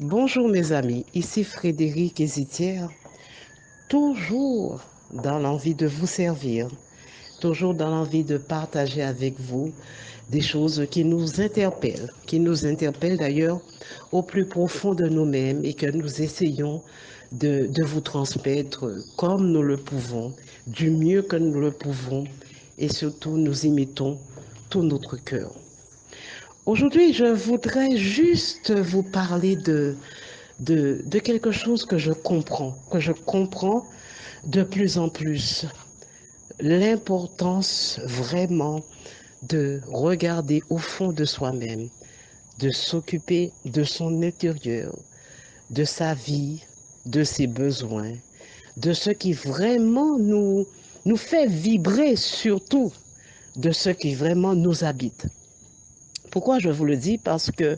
Bonjour mes amis, ici Frédéric Hésitière, toujours dans l'envie de vous servir, toujours dans l'envie de partager avec vous des choses qui nous interpellent d'ailleurs au plus profond de nous-mêmes et que nous essayons de vous transmettre comme nous le pouvons, du mieux que nous le pouvons et surtout nous imitons tout notre cœur. Aujourd'hui, je voudrais juste vous parler de quelque chose que je comprends de plus en plus. L'importance vraiment de regarder au fond de soi-même, de s'occuper de son intérieur, de sa vie, de ses besoins, de ce qui vraiment nous fait vibrer, surtout de ce qui vraiment nous habite. Pourquoi je vous le dis? Parce que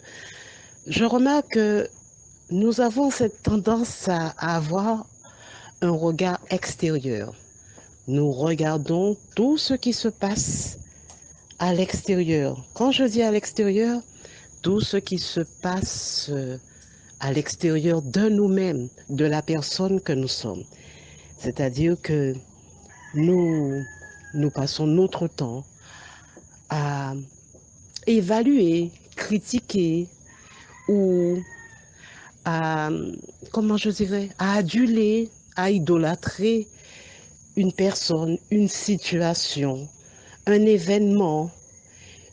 je remarque que nous avons cette tendance à avoir un regard extérieur. Nous regardons tout ce qui se passe à l'extérieur. Quand je dis à l'extérieur, tout ce qui se passe à l'extérieur de nous-mêmes, de la personne que nous sommes. C'est-à-dire que nous, nous passons notre temps à évaluer, critiquer ou à, comment je dirais, à aduler, à idolâtrer une personne, une situation, un événement,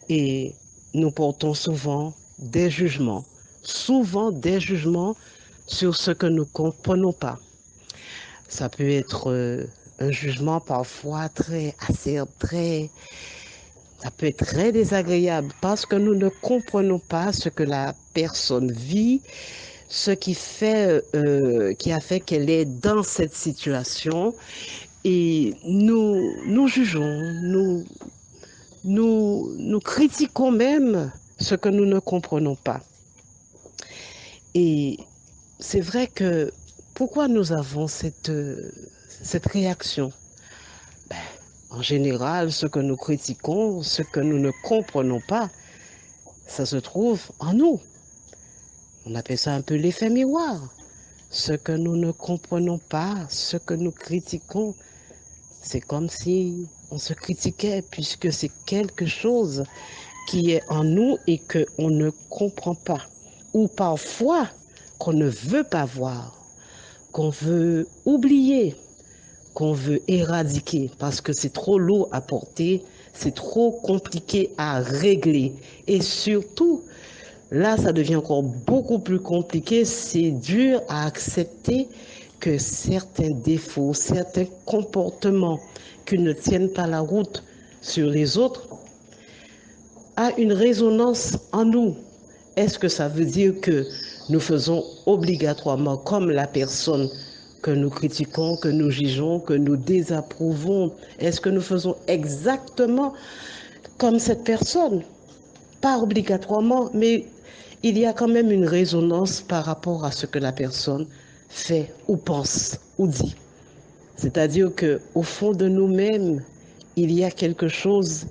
et nous portons souvent des jugements sur ce que nous ne comprenons pas. Ça peut être un jugement parfois très acerbe, ça peut être très désagréable parce que nous ne comprenons pas ce que la personne vit, ce qui a fait qu'elle est dans cette situation. Et nous jugeons, nous critiquons même ce que nous ne comprenons pas. Et c'est vrai que pourquoi nous avons cette réaction? Ben, en général, ce que nous critiquons, ce que nous ne comprenons pas, ça se trouve en nous. On appelle ça un peu l'effet miroir. Ce que nous ne comprenons pas, ce que nous critiquons, c'est comme si on se critiquait puisque c'est quelque chose qui est en nous et qu'on ne comprend pas. Ou parfois qu'on ne veut pas voir, qu'on veut oublier, qu'on veut éradiquer parce que c'est trop lourd à porter, c'est trop compliqué à régler. Et surtout, là, ça devient encore beaucoup plus compliqué, c'est dur à accepter que certains défauts, certains comportements qui ne tiennent pas la route sur les autres a une résonance en nous. Est-ce que ça veut dire que nous faisons obligatoirement comme la personne que nous critiquons, que nous jugeons, que nous désapprouvons? Est-ce que nous faisons exactement comme cette personne? Pas obligatoirement, mais il y a quand même une résonance par rapport à ce que la personne fait ou pense ou dit. C'est-à-dire que au fond de nous-mêmes, il y a quelque chose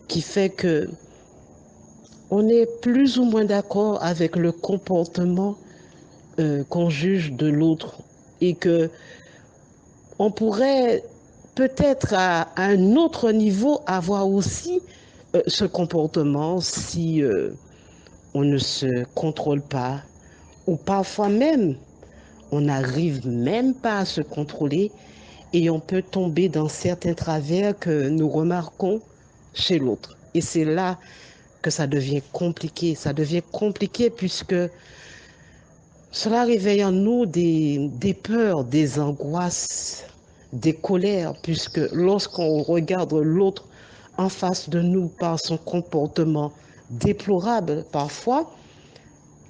qui fait que on est plus ou moins d'accord avec le comportement qu'on juge de l'autre et que on pourrait peut-être à un autre niveau avoir aussi ce comportement si on ne se contrôle pas ou parfois même on n'arrive même pas à se contrôler et on peut tomber dans certains travers que nous remarquons chez l'autre. Et c'est là que ça devient compliqué. Ça devient compliqué puisque cela réveille en nous des peurs, des angoisses, des colères, puisque lorsqu'on regarde l'autre en face de nous par son comportement déplorable parfois,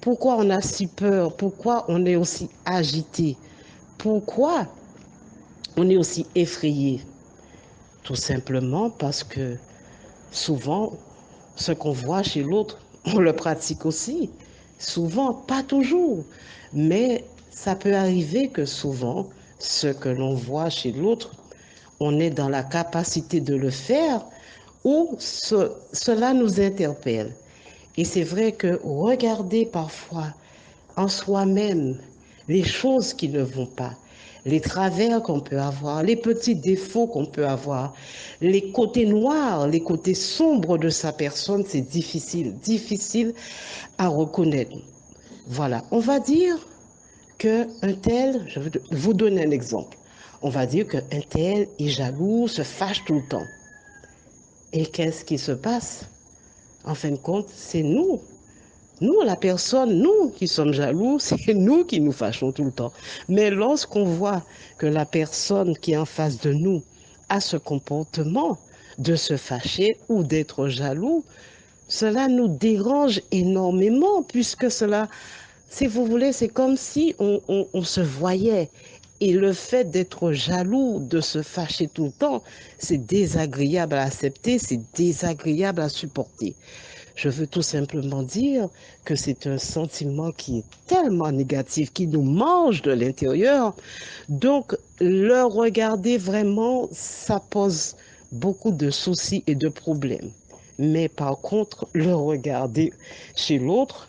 pourquoi on a si peur? Pourquoi on est aussi agité? Pourquoi on est aussi effrayé? Tout simplement parce que souvent, ce qu'on voit chez l'autre, on le pratique aussi. Souvent, pas toujours, mais ça peut arriver que souvent, ce que l'on voit chez l'autre, on est dans la capacité de le faire ou cela nous interpelle. Et c'est vrai que regarder parfois en soi-même les choses qui ne vont pas, les travers qu'on peut avoir, les petits défauts qu'on peut avoir, les côtés noirs, les côtés sombres de sa personne, c'est difficile, difficile à reconnaître. Voilà, on va dire qu'un tel, je vais vous donner un exemple, on va dire qu'un tel est jaloux, se fâche tout le temps. Et qu'est-ce qui se passe? En fin de compte, c'est nous. Nous, la personne, nous qui sommes jaloux, c'est nous qui nous fâchons tout le temps. Mais lorsqu'on voit que la personne qui est en face de nous a ce comportement de se fâcher ou d'être jaloux, cela nous dérange énormément puisque cela, si vous voulez, c'est comme si on se voyait. Et le fait d'être jaloux, de se fâcher tout le temps, c'est désagréable à accepter, c'est désagréable à supporter. Je veux tout simplement dire que c'est un sentiment qui est tellement négatif, qui nous mange de l'intérieur. Donc, le regarder vraiment, ça pose beaucoup de soucis et de problèmes. Mais par contre, le regarder chez l'autre,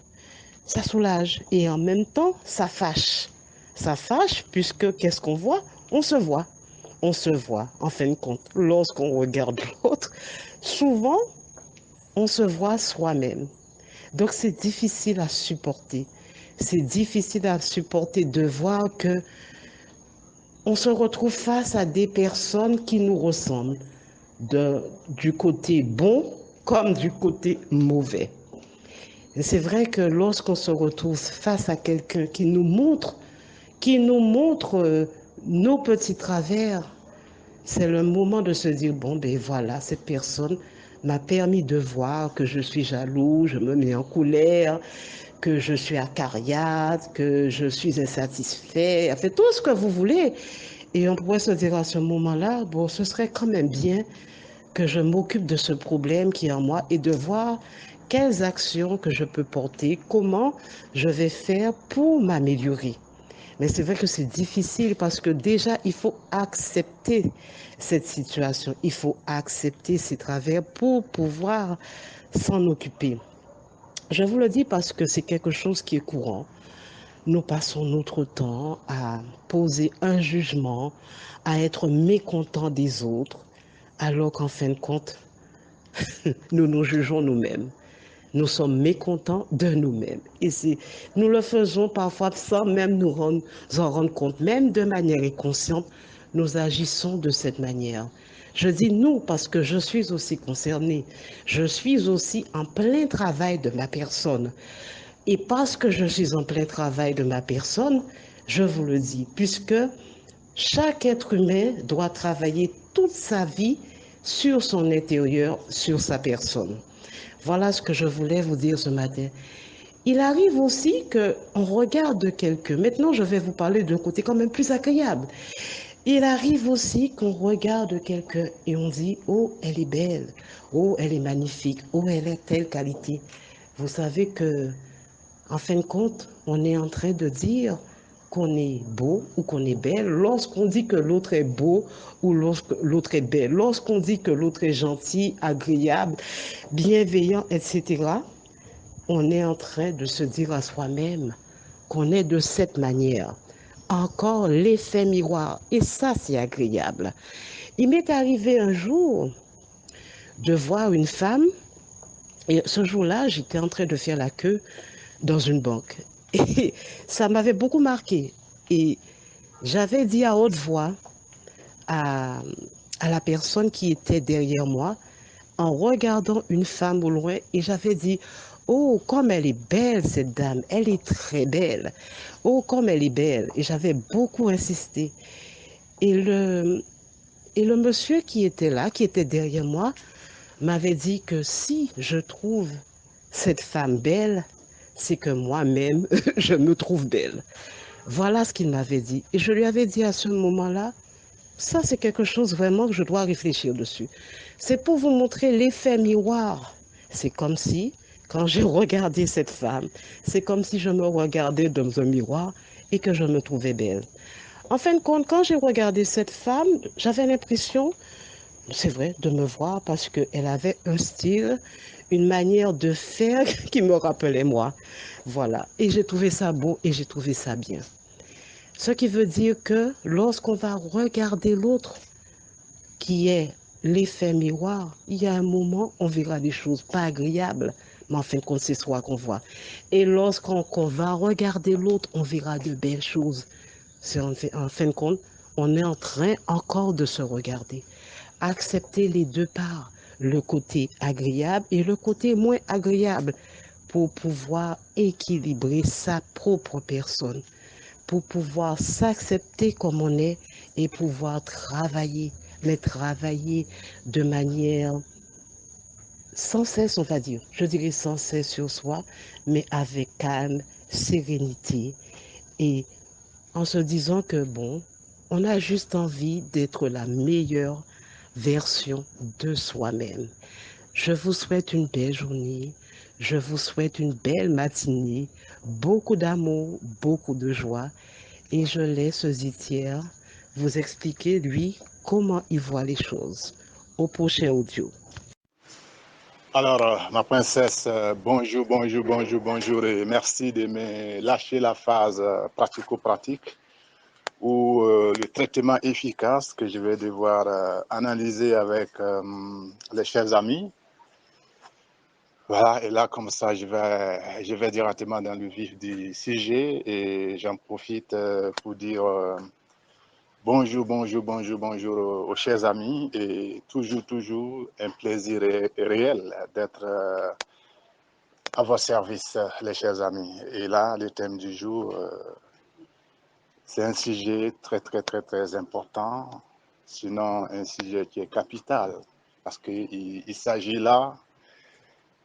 ça soulage. Et en même temps, ça fâche. Ça fâche puisque qu'est-ce qu'on voit? On se voit. On se voit, en fin de compte. Lorsqu'on regarde l'autre, souvent, on se voit soi-même. Donc c'est difficile à supporter. C'est difficile à supporter de voir que on se retrouve face à des personnes qui nous ressemblent, du côté bon comme du côté mauvais. Et c'est vrai que lorsqu'on se retrouve face à quelqu'un qui nous montre nos petits travers, c'est le moment de se dire, bon, ben voilà, cette personne m'a permis de voir que je suis jaloux, je me mets en colère, que je suis acariâtre, que je suis insatisfait, fait tout ce que vous voulez. Et on pourrait se dire à ce moment-là, bon, ce serait quand même bien que je m'occupe de ce problème qui est en moi et de voir quelles actions que je peux porter, comment je vais faire pour m'améliorer. Mais c'est vrai que c'est difficile parce que déjà, il faut accepter cette situation. Il faut accepter ces travers pour pouvoir s'en occuper. Je vous le dis parce que c'est quelque chose qui est courant. Nous passons notre temps à poser un jugement, à être mécontents des autres, alors qu'en fin de compte, nous nous jugeons nous-mêmes. Nous sommes mécontents de nous-mêmes. Et nous le faisons parfois sans même en rendre compte, même de manière inconsciente, nous agissons de cette manière. Je dis nous parce que je suis aussi concernée. Je suis aussi en plein travail de ma personne. Et parce que je suis en plein travail de ma personne, je vous le dis, puisque chaque être humain doit travailler toute sa vie sur son intérieur, sur sa personne. Voilà ce que je voulais vous dire ce matin. Il arrive aussi qu'on regarde quelqu'un. Maintenant, je vais vous parler d'un côté quand même plus agréable. Il arrive aussi qu'on regarde quelqu'un et on dit, oh, elle est belle, oh, elle est magnifique, oh, elle a telle qualité. Vous savez que, en fin de compte, on est en train de dire qu'on est beau ou qu'on est belle lorsqu'on dit que l'autre est beau ou lorsque l'autre est belle, lorsqu'on dit que l'autre est gentil, agréable, bienveillant, etc. On est en train de se dire à soi-même qu'on est de cette manière. Encore l'effet miroir. Et ça, c'est agréable. Il m'est arrivé un jour de voir une femme, et ce jour-là, j'étais en train de faire la queue dans une banque. Et ça m'avait beaucoup marqué. Et j'avais dit à haute voix à, à la personne qui était derrière moi, en regardant une femme au loin, et j'avais dit, oh, comme elle est belle, cette dame, elle est très belle. Oh, comme elle est belle. Et j'avais beaucoup insisté. Et et le monsieur qui était là, qui était derrière moi, m'avait dit que si je trouve cette femme belle, c'est que moi-même, je me trouve belle. Voilà ce qu'il m'avait dit. Et je lui avais dit à ce moment-là, ça c'est quelque chose vraiment que je dois réfléchir dessus. C'est pour vous montrer l'effet miroir. C'est comme si, quand j'ai regardé cette femme, c'est comme si je me regardais dans un miroir et que je me trouvais belle. En fin de compte, quand j'ai regardé cette femme, j'avais l'impression c'est vrai, de me voir parce qu'elle avait un style, une manière de faire qui me rappelait moi. Voilà. Et j'ai trouvé ça beau et j'ai trouvé ça bien. Ce qui veut dire que lorsqu'on va regarder l'autre, qui est l'effet miroir, il y a un moment, on verra des choses pas agréables, mais en fin de compte, c'est soi qu'on voit. Et lorsqu'on va regarder l'autre, on verra de belles choses. C'est en fin de compte, on est en train encore de se regarder. Accepter les deux parts, le côté agréable et le côté moins agréable, pour pouvoir équilibrer sa propre personne, pour pouvoir s'accepter comme on est et pouvoir travailler, mais travailler de manière sans cesse, on va dire, je dirais sans cesse sur soi, mais avec calme, sérénité et en se disant que bon, on a juste envie d'être la meilleure version de soi-même. Je vous souhaite une belle journée, je vous souhaite une belle matinée, beaucoup d'amour, beaucoup de joie et je laisse Zitière vous expliquer, lui, comment il voit les choses. Au prochain audio. Alors, ma princesse, bonjour, bonjour, bonjour, bonjour et merci de me lâcher la phase pratico-pratique ou le traitement efficace que je vais devoir analyser avec les chers amis. Voilà, et là, comme ça, je vais directement dans le vif du sujet et j'en profite pour dire bonjour, bonjour, bonjour, bonjour aux chers amis et toujours un plaisir réel d'être à votre service, les chers amis. Et là, le thème du jour, c'est un sujet très important, sinon un sujet qui est capital, parce qu'il s'agit là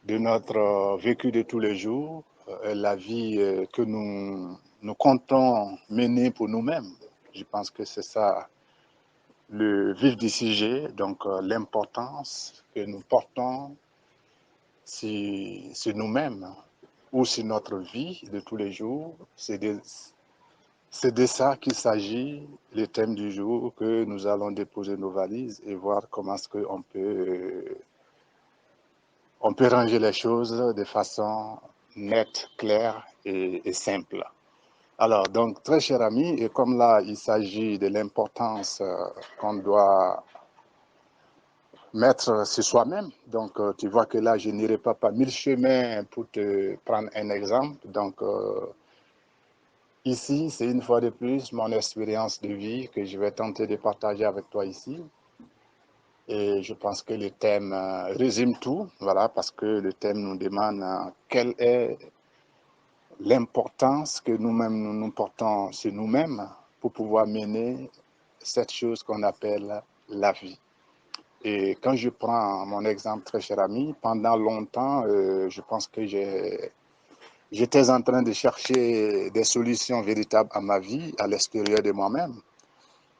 de notre vécu de tous les jours, la vie que nous comptons mener pour nous-mêmes. Je pense que c'est ça le vif du sujet, donc l'importance que nous portons sur nous-mêmes ou sur notre vie de tous les jours. C'est de ça qu'il s'agit, le thème du jour, que nous allons déposer nos valises et voir comment est-ce qu'on peut ranger les choses de façon nette, claire et simple. Alors, donc, très cher ami, et comme là, il s'agit de l'importance qu'on doit mettre sur soi-même. Donc, tu vois que là, je n'irai pas par mille chemins pour te prendre un exemple. Donc, ici, c'est une fois de plus mon expérience de vie que je vais tenter de partager avec toi ici. Et je pense que le thème résume tout, voilà, parce que le thème nous demande quelle est l'importance que nous-mêmes nous portons sur nous-mêmes pour pouvoir mener cette chose qu'on appelle la vie. Et quand je prends mon exemple, très cher ami, pendant longtemps, je pense que j'étais en train de chercher des solutions véritables à ma vie, à l'extérieur de moi-même.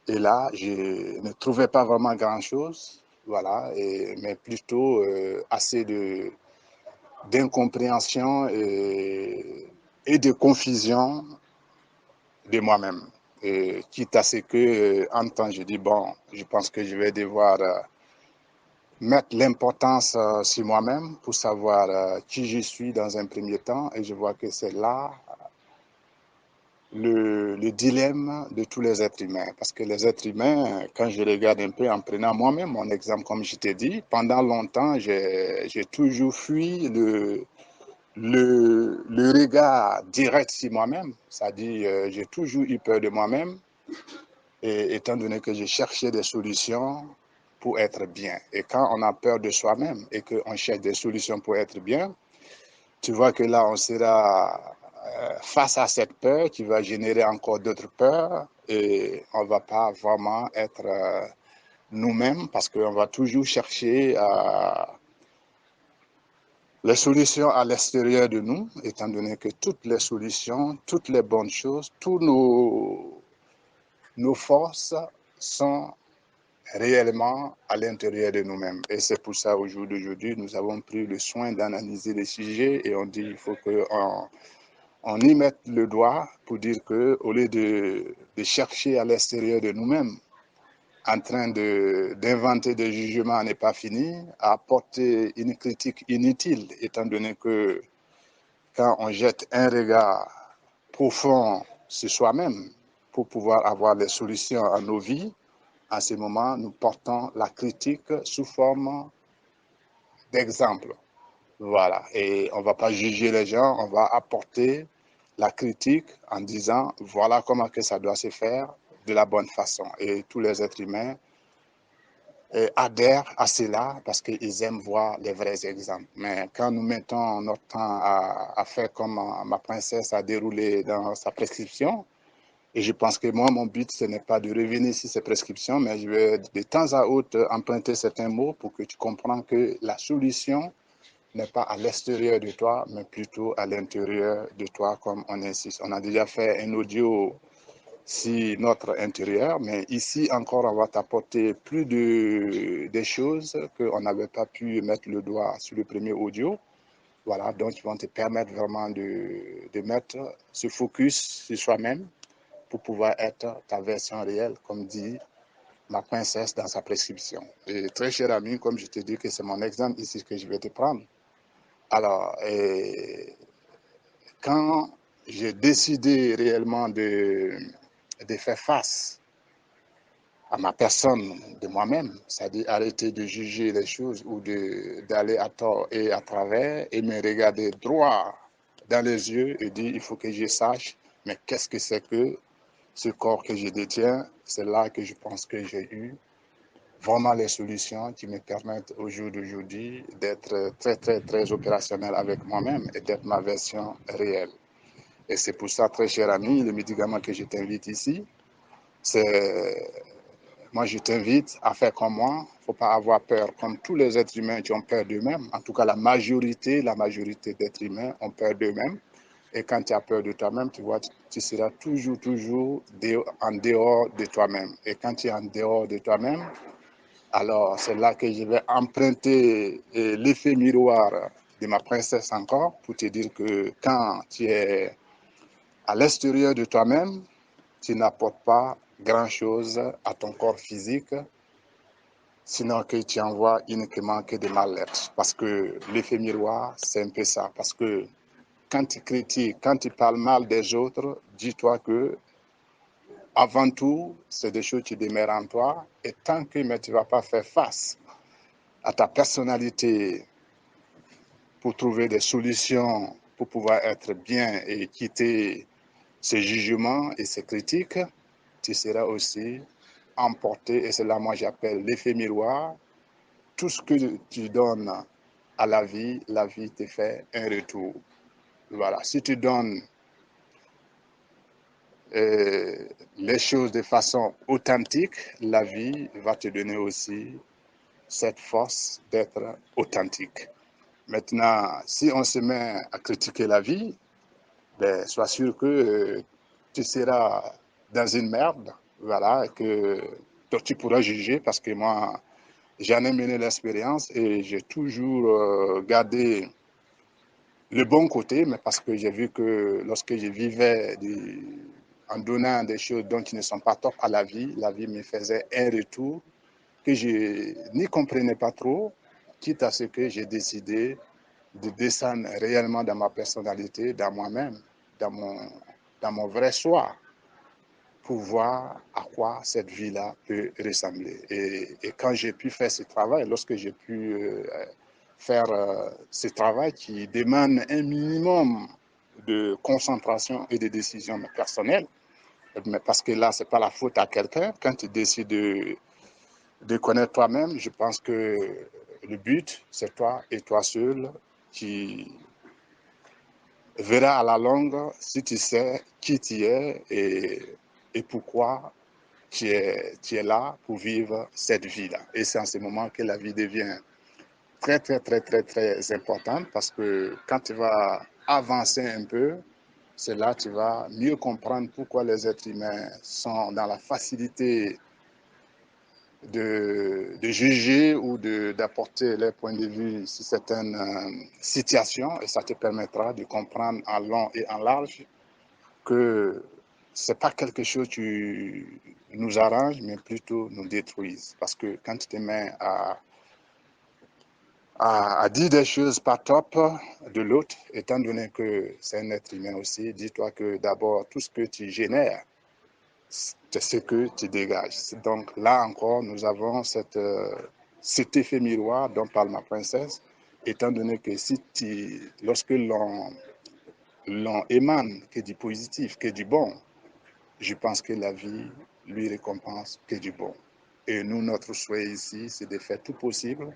Et là, je ne trouvais pas vraiment grand-chose, voilà, mais plutôt assez d'incompréhension et de confusion de moi-même. Quitte à ce que, en temps, je dis, bon, je pense que je vais devoir mettre l'importance sur moi-même pour savoir qui je suis dans un premier temps. Et je vois que c'est là le dilemme de tous les êtres humains. Parce que les êtres humains, quand je regarde un peu en prenant moi-même mon exemple, comme je t'ai dit, pendant longtemps, j'ai toujours fui le regard direct sur moi-même. C'est-à-dire, j'ai toujours eu peur de moi-même, et étant donné que je cherchais des solutions pour être bien. Et quand on a peur de soi-même et qu'on cherche des solutions pour être bien, tu vois que là, on sera face à cette peur qui va générer encore d'autres peurs et on ne va pas vraiment être nous-mêmes parce qu'on va toujours chercher les solutions à l'extérieur de nous, étant donné que toutes les solutions, toutes les bonnes choses, tous nos forces sont réellement à l'intérieur de nous-mêmes. Et c'est pour ça, au jour d'aujourd'hui, nous avons pris le soin d'analyser les sujets et on dit qu'il faut qu'on y mette le doigt pour dire qu'au lieu de chercher à l'extérieur de nous-mêmes en train d'inventer des jugements n'est pas fini, à apporter une critique inutile, étant donné que quand on jette un regard profond sur soi-même pour pouvoir avoir les solutions à nos vies, en ce moment, nous portons la critique sous forme d'exemple. Voilà, et on ne va pas juger les gens, on va apporter la critique en disant voilà comment que ça doit se faire de la bonne façon. Et tous les êtres humains adhèrent à cela parce qu'ils aiment voir les vrais exemples. Mais quand nous mettons notre temps à faire comme ma princesse a déroulé dans sa prescription, et je pense que moi, mon but, ce n'est pas de revenir sur ces prescriptions, mais je vais de temps à autre emprunter certains mots pour que tu comprennes que la solution n'est pas à l'extérieur de toi, mais plutôt à l'intérieur de toi, comme on insiste. On a déjà fait un audio sur notre intérieur, mais ici encore, on va t'apporter plus des choses qu'on n'avait pas pu mettre le doigt sur le premier audio. Voilà, donc ils vont te permettre vraiment de mettre ce focus sur soi-même pour pouvoir être ta version réelle, comme dit ma princesse dans sa prescription. Et très cher ami, comme je te dis que c'est mon exemple ici que je vais te prendre. Alors, quand j'ai décidé réellement de faire face à ma personne de moi-même, c'est-à-dire arrêter de juger les choses ou d'aller à tort et à travers et me regarder droit dans les yeux et dire il faut que je sache, mais qu'est-ce que c'est que ce corps que je détiens, c'est là que je pense que j'ai eu vraiment les solutions qui me permettent au jour d'aujourd'hui d'être très, très, très opérationnel avec moi-même et d'être ma version réelle. Et c'est pour ça, très cher ami, le médicament que je t'invite ici, c'est, moi je t'invite à faire comme moi. Il ne faut pas avoir peur, comme tous les êtres humains qui ont peur d'eux-mêmes. En tout cas, la majorité d'êtres humains ont peur d'eux-mêmes. Et quand tu as peur de toi-même, tu vois, tu seras toujours en dehors de toi-même. Et quand tu es en dehors de toi-même, alors c'est là que je vais emprunter l'effet miroir de ma princesse encore pour te dire que quand tu es à l'extérieur de toi-même, tu n'apportes pas grand-chose à ton corps physique, sinon que tu envoies uniquement que de mal-être. Parce que l'effet miroir, c'est un peu ça. Parce que quand tu critiques, quand tu parles mal des autres, dis-toi que avant tout, c'est des choses qui demeurent en toi. Et tant que tu ne vas pas faire face à ta personnalité pour trouver des solutions pour pouvoir être bien et quitter ces jugements et ces critiques, tu seras aussi emporté. Et c'est là, moi, j'appelle l'effet miroir. Tout ce que tu donnes à la vie te fait un retour. Voilà. Si tu donnes les choses de façon authentique, la vie va te donner aussi cette force d'être authentique. Maintenant, si on se met à critiquer la vie, ben, sois sûr que tu seras dans une merde, voilà, que tu pourras juger parce que moi, j'en ai mené l'expérience et j'ai toujours gardé le bon côté, mais parce que j'ai vu que lorsque je vivais en donnant des choses dont ils ne sont pas top à la vie me faisait un retour que je n'y comprenais pas trop, quitte à ce que j'ai décidé de descendre réellement dans ma personnalité, dans moi-même, dans mon vrai soi, pour voir à quoi cette vie-là peut ressembler. Et quand j'ai pu faire ce travail, lorsque j'ai pu faire ce travail qui demande un minimum de concentration et de décision personnelle, mais parce que là, ce n'est pas la faute à quelqu'un. Quand tu décides de connaître toi-même, je pense que le but, c'est toi et toi seul qui verra à la longue si tu sais qui tu es et pourquoi tu es là pour vivre cette vie-là. Et c'est en ce moment que la vie devient très, très, très, très, très importante parce que quand tu vas avancer un peu, c'est là que tu vas mieux comprendre pourquoi les êtres humains sont dans la facilité de juger ou d'apporter leur point de vue sur certaines situations et ça te permettra de comprendre en long et en large que c'est pas quelque chose qui nous arrange, mais plutôt nous détruise. Parce que quand tu te mets à dire des choses pas top de l'autre, étant donné que c'est un être humain aussi, dis-toi que d'abord, tout ce que tu génères, c'est ce que tu dégages. Donc là encore, nous avons cet effet miroir dont parle ma princesse, étant donné que lorsque l'on émane que du positif, que du bon, je pense que la vie lui récompense que du bon. Et nous, notre souhait ici, c'est de faire tout possible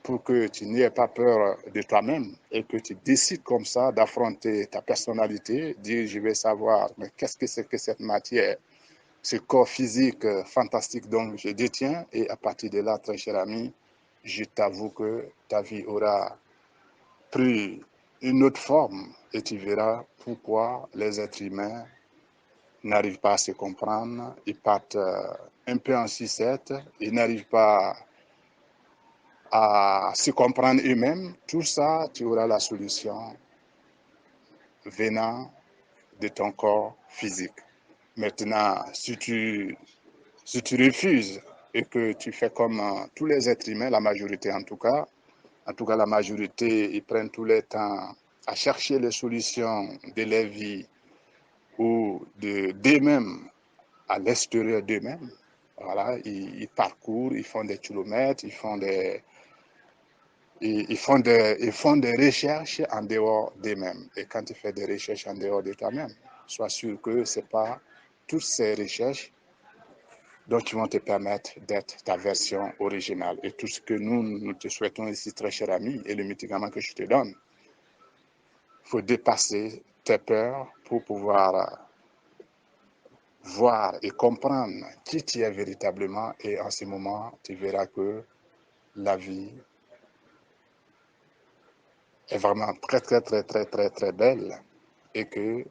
pour que tu n'aies pas peur de toi-même et que tu décides comme ça d'affronter ta personnalité, dire je vais savoir, mais qu'est-ce que c'est que cette matière, ce corps physique fantastique dont je détiens, et à partir de là, très cher ami, je t'avoue que ta vie aura pris une autre forme et tu verras pourquoi les êtres humains n'arrivent pas à se comprendre, ils partent un peu en sucette, ils n'arrivent pas à se comprendre eux-mêmes. Tout ça, tu auras la solution venant de ton corps physique. Maintenant, si tu refuses et que tu fais comme tous les êtres humains, la majorité en tout cas la majorité, ils prennent tout le temps à chercher les solutions de leur vie ou d'eux-mêmes à l'extérieur d'eux-mêmes. Voilà, ils parcourent, ils font des kilomètres, ils font des recherches en dehors d'eux-mêmes. Et quand tu fais des recherches en dehors de toi-même, sois sûr que ce n'est pas toutes ces recherches dont ils vont te permettre d'être ta version originale. Et tout ce que nous te souhaitons ici, très cher ami, et le médicament que je te donne, il faut dépasser tes peurs pour pouvoir voir et comprendre qui tu es véritablement. Et en ce moment, tu verras que la vie est vraiment très, très, très, très, très, très belle et que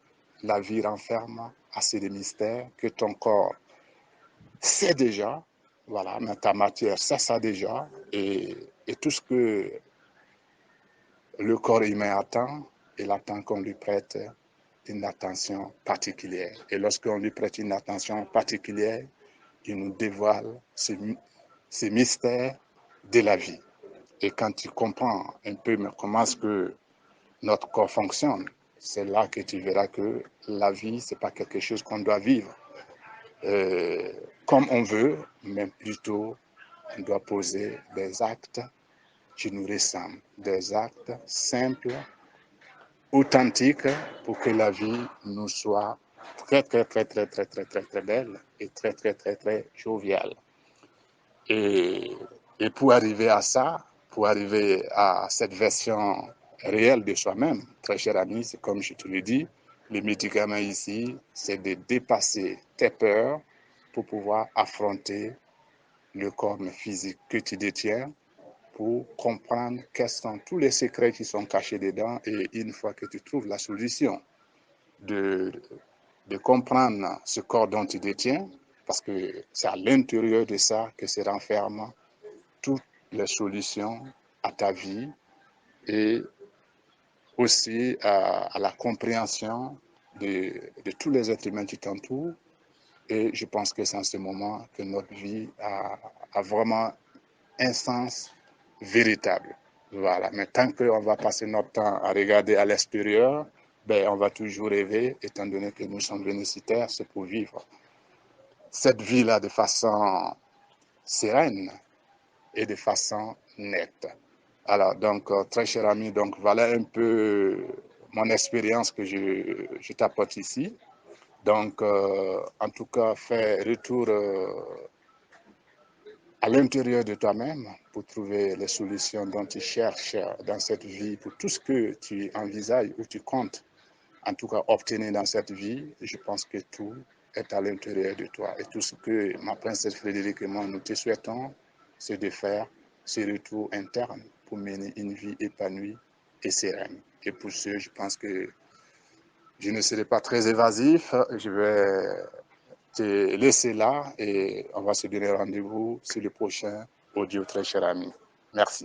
la vie renferme assez de mystères que ton corps sait déjà, voilà, mais ta matière sait ça déjà, et tout ce que le corps humain attend, il attend qu'on lui prête une attention particulière. Et lorsqu'on lui prête une attention particulière, il nous dévoile ces mystères de la vie. Et quand tu comprends un peu comment est-ce que notre corps fonctionne, c'est là que tu verras que la vie, ce n'est pas quelque chose qu'on doit vivre comme on veut, mais plutôt on doit poser des actes qui nous ressemblent, des actes simples, authentiques, pour que la vie nous soit très, très, très, très, très, très, très, très belle et très, très, très, très joviale. Et pour arriver à ça, pour arriver à cette version réelle de soi-même, très cher ami, c'est comme je te l'ai dit, le médicament ici, c'est de dépasser tes peurs pour pouvoir affronter le corps physique que tu détiens, pour comprendre quels sont tous les secrets qui sont cachés dedans. Et une fois que tu trouves la solution de comprendre ce corps dont tu détiens, parce que c'est à l'intérieur de ça que se renferment toutes les solutions à ta vie et aussi à la compréhension de tous les êtres humains qui t'entourent. Et je pense que c'est en ce moment que notre vie a vraiment un sens véritable. Voilà. Mais tant qu'on va passer notre temps à regarder à l'extérieur, ben, on va toujours rêver, étant donné que nous sommes venus sur Terre, c'est pour vivre cette vie-là de façon sereine et de façon nette. Alors, donc, très cher ami, donc voilà un peu mon expérience que je t'apporte ici. Donc, en tout cas, fais retour à l'intérieur de toi-même pour trouver les solutions dont tu cherches dans cette vie, pour tout ce que tu envisages ou tu comptes, en tout cas, obtenir dans cette vie. Je pense que tout est à l'intérieur de toi. Et tout ce que ma princesse Frédérique et moi, nous te souhaitons, c'est de faire ce retour interne pour mener une vie épanouie et sereine. Et pour ce, je pense que je ne serai pas très évasif. Je vais te laisser là et on va se donner rendez-vous sur le prochain audio, très cher ami. Merci.